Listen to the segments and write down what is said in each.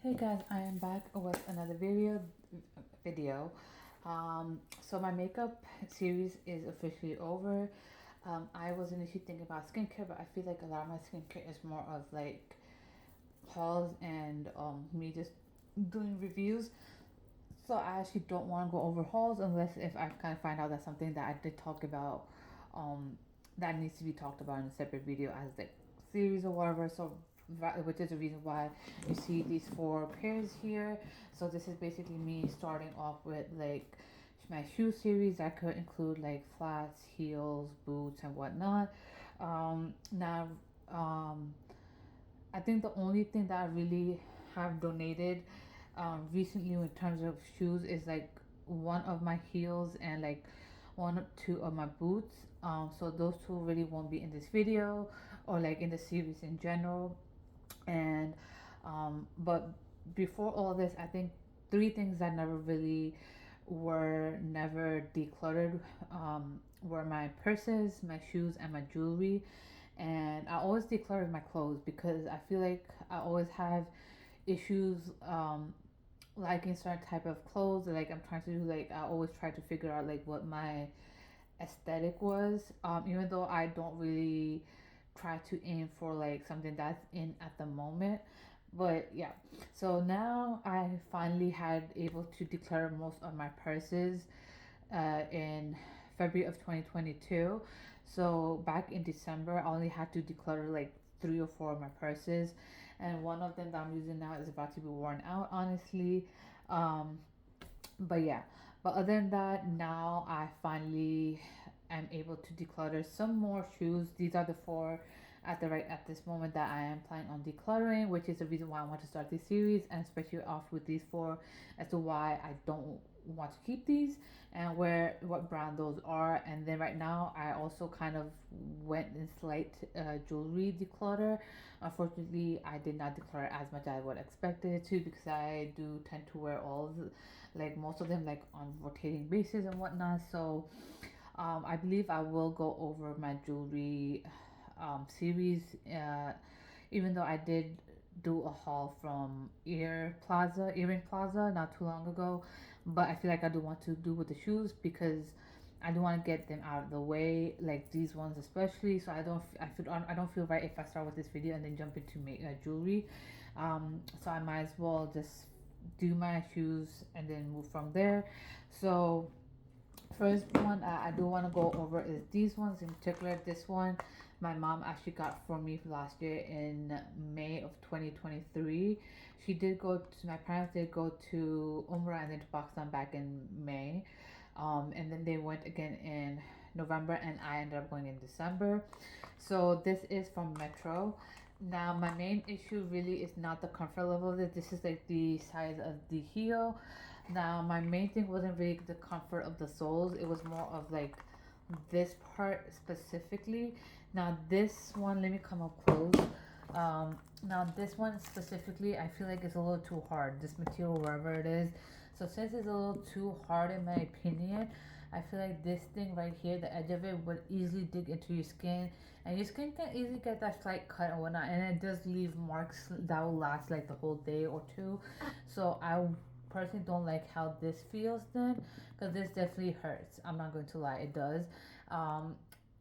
Hey guys, I am back with another video. So my makeup series is officially over. I was initially thinking about skincare, but I feel like a lot of my skincare is more of like hauls and me just doing reviews. So I actually don't want to go over hauls unless if I kind of find out that something that I did talk about um, that needs to be talked about in a separate video as like series or whatever. So which is the reason why you see these four pairs here. So this is basically me starting off with like my shoe series that could include like flats, heels, boots, and whatnot. Now, um, I think the only thing that I really have donated recently in terms of shoes is like one of my heels and like one or two of my boots. So those two really won't be in this video or like in the series in general. And but before all this, I think three things that never really were never decluttered were my purses, my shoes, and my jewelry. And I always declutter my clothes because I feel like I always have issues liking certain type of clothes. Like I'm trying to do like I always try to figure out like what my aesthetic was. Even though I don't really try to aim for like something that's in at the moment. But yeah, so now I finally had able to declare most of my purses in February of 2022. So back in December, I only had to declutter like three or four of my purses, and one of them that I'm using now is about to be worn out, honestly. Um, but yeah, but other than that, now I finally am able to declutter some more shoes. These are the four at this moment that I am planning on decluttering, which is the reason why I want to start this series, and especially off with these four as to why I don't want to keep these and where what brand those are. And then right now I also kind of went in slight jewelry declutter. Unfortunately, I did not declare as much as I would expected it to because I do tend to wear all of like most of them like on rotating basis and whatnot. So I believe I will go over my jewelry series, even though I did do a haul from Earring Plaza not too long ago, but I feel like I do want to do with the shoes because I do want to get them out of the way, like these ones especially. So I don't feel right if I start with this video and then jump into jewelry. So I might as well just do my shoes and then move from there. So first one I do want to go over is these ones in particular. This one my mom actually got for me last year in May of 2023. She did go to My parents did go to Umrah and then to Pakistan back in May, and then they went again in November, and I ended up going in December. So this is from Metro. Now my main issue really is not the comfort level of it. This is like the size of the heel. Now my main thing wasn't really the comfort of the soles. It was more of like this part specifically. Now this one, let me come up close. Now this one specifically, I feel like it's a little too hard. This material, wherever it is. So since it's a little too hard in my opinion, I feel like this thing right here, the edge of it would easily dig into your skin, and your skin can easily get that slight cut and whatnot, and it does leave marks that will last like the whole day or two. So I personally don't like how this feels then, because this definitely hurts. I'm not going to lie, it does. Um,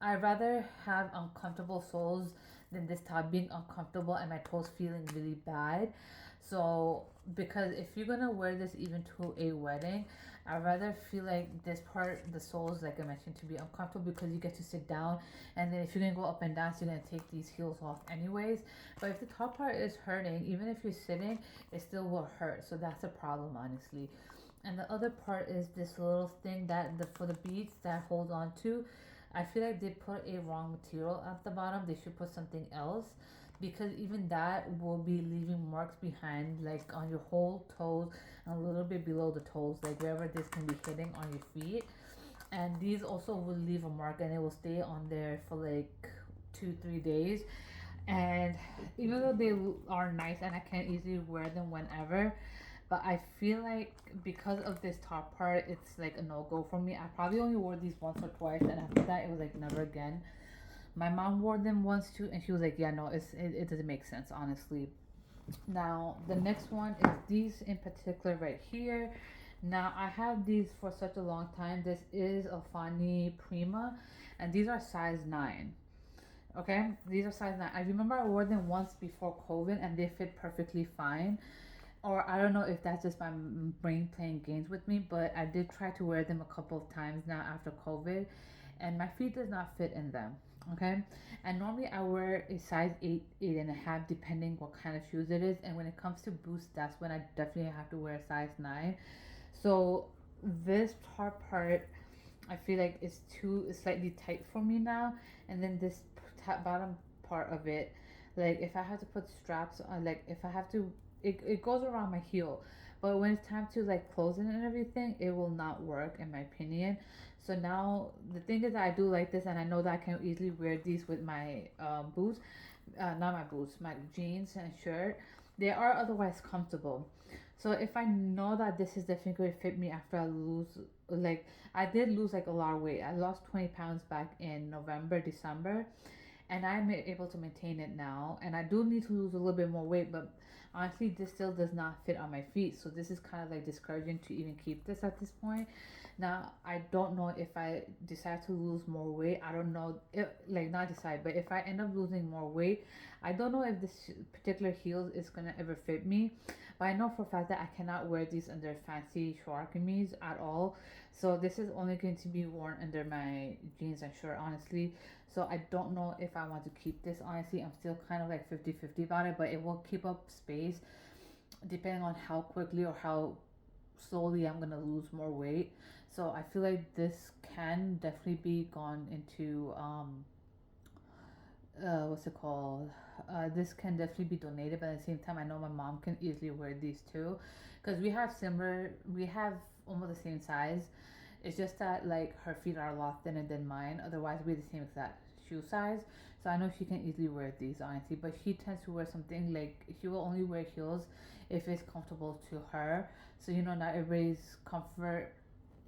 I'd rather have uncomfortable soles than this top being uncomfortable and my toes feeling really bad. So, because if you're gonna wear this even to a wedding, I'd rather feel like this part, the soles, like I mentioned, to be uncomfortable because you get to sit down, and then if you're gonna go up and down, so you're gonna take these heels off anyways. But if the top part is hurting, even if you're sitting, it still will hurt. So that's a problem, honestly. And the other part is this little thing that for the beads that hold on to. I feel like they put a wrong material at the bottom. They should put something else because even that will be leaving marks behind, like on your whole toes and a little bit below the toes, like wherever this can be hitting on your feet. And these also will leave a mark and it will stay on there for like 2 3 days. And even though they are nice and I can easily wear them whenever, but I feel like because of this top part, it's like a no go for me. I probably only wore these once or twice, and after that, it was like never again. My mom wore them once too, and she was like, "Yeah, no, it doesn't make sense, honestly." Now the next one is these in particular right here. Now I have these for such a long time. This is a Fani Prima, and these are size 9. Okay, these are size 9. I remember I wore them once before COVID and they fit perfectly fine. Or I don't know if that's just my brain playing games with me, but I did try to wear them a couple of times now after COVID, and my feet does not fit in them. Okay, and normally I wear a size 8, 8.5, depending what kind of shoes it is. And when it comes to boots, that's when I definitely have to wear a size 9. So this top part, I feel like it's slightly tight for me now. And then this bottom part of it, like if I have to put straps on, like if I have to, it goes around my heel. But when it's time to like close it and everything, it will not work in my opinion. So now the thing is that I do like this, and I know that I can easily wear these with my boots, not my boots, my jeans and shirt. They are otherwise comfortable. So if I know that this is definitely going to fit me after I lose, like I did lose like a lot of weight. I lost 20 pounds back in November, December, and I'm able to maintain it now. And I do need to lose a little bit more weight, but honestly, this still does not fit on my feet. So this is kind of like discouraging to even keep this at this point. Now, I don't know if I decide to lose more weight. I don't know, if, like not decide, but if I end up losing more weight, I don't know if this particular heels is gonna ever fit me. But I know for a fact that I cannot wear these under fancy Shawakamis at all. So this is only going to be worn under my jeans and shirt, honestly. So I don't know if I want to keep this, honestly. I'm still kind of like 50-50 about it, but it will keep up space depending on how quickly or how slowly I'm gonna lose more weight. So I feel like this can definitely be gone into what's it called? This can definitely be donated, but at the same time, I know my mom can easily wear these too, because we have almost the same size. It's just that like her feet are a lot thinner than mine. Otherwise, we're the same exact shoe size. So I know she can easily wear these, honestly. But she tends to wear something like she will only wear heels if it's comfortable to her. So not everybody's comfort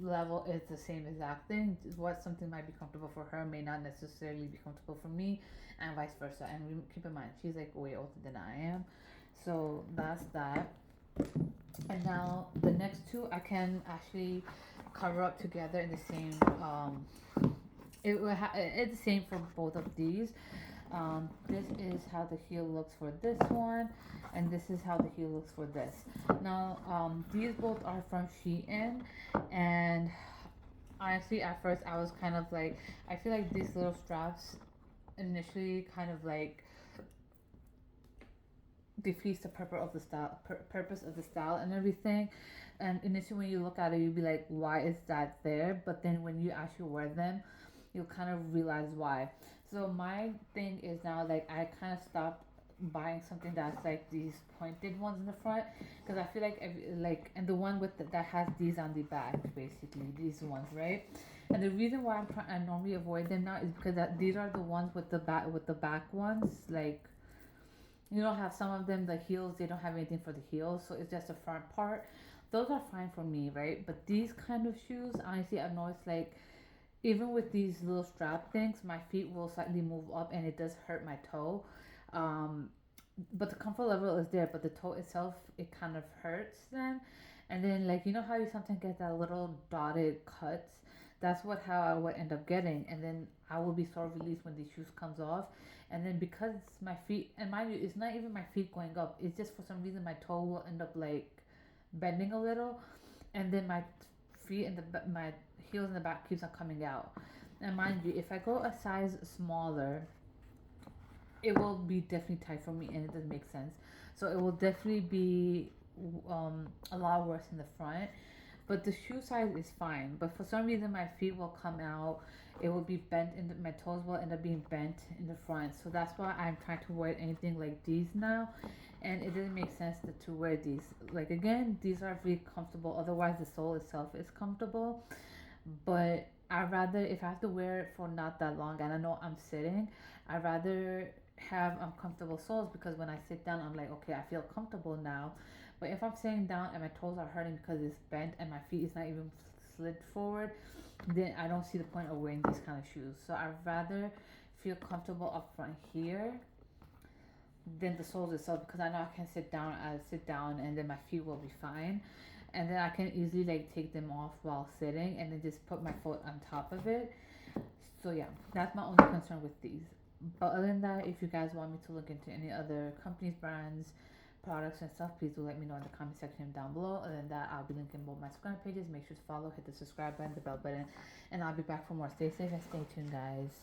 level is the same exact thing. What something might be comfortable for her may not necessarily be comfortable for me, and vice versa. And keep in mind, she's like way older than I am. So that's that. And now the next two I can actually cover up together in the same. It's the same for both of these. This is how the heel looks for this one, and this is how the heel looks for this. Now, these both are from Shein, and honestly, at first I was kind of like, I feel like these little straps initially kind of like defeats the purpose of the style and everything. And initially, when you look at it, you'd be like, why is that there? But then when you actually wear them, you'll kind of realize why. So my thing is now like I kind of stopped buying something that's like these pointed ones in the front, because I feel like and the one with that has these on the back, basically these ones, right? And the reason why I normally avoid them now is because these are the ones with the back ones, like have some of them, the heels, they don't have anything for the heels, so it's just the front part. Those are fine for me, right? But these kind of shoes, honestly, I've noticed like even with these little strap things, my feet will slightly move up and it does hurt my toe. Um, but the comfort level is there, but the toe itself, it kind of hurts then. And then like how you sometimes get that little dotted cuts. That's how I would end up getting, and then I will be so relieved when these shoes comes off. And then because my feet, and mind you, it's not even my feet going up. It's just for some reason my toe will end up like bending a little, and then my feet and my heels in the back keeps on coming out. And mind you, if I go a size smaller, it will be definitely tight for me, and it doesn't make sense. So it will definitely be a lot worse in the front. But the shoe size is fine. But for some reason, my feet will come out. It will be bent, and my toes will end up being bent in the front. So that's why I'm trying to wear anything like these now, and it doesn't make sense to wear these. Like again, these are really comfortable. Otherwise, the sole itself is comfortable. But I'd rather, if I have to wear it for not that long, and I know I'm sitting, I'd rather have uncomfortable soles, because when I sit down, I'm like, okay, I feel comfortable now. But if I'm sitting down and my toes are hurting because it's bent and my feet is not even slid forward, then I don't see the point of wearing these kind of shoes. So I'd rather feel comfortable up front here, than the soles itself, because I know I can sit down and then my feet will be fine, and then I can easily like take them off while sitting and then just put my foot on top of it. So yeah, that's my only concern with these. But other than that, if you guys want me to look into any other companies, brands, products and stuff, please do let me know in the comment section down below. Other than that, I'll be linking both my Instagram pages. Make sure to follow, hit the subscribe button, the bell button, and I'll be back for more. Stay safe and stay tuned, guys.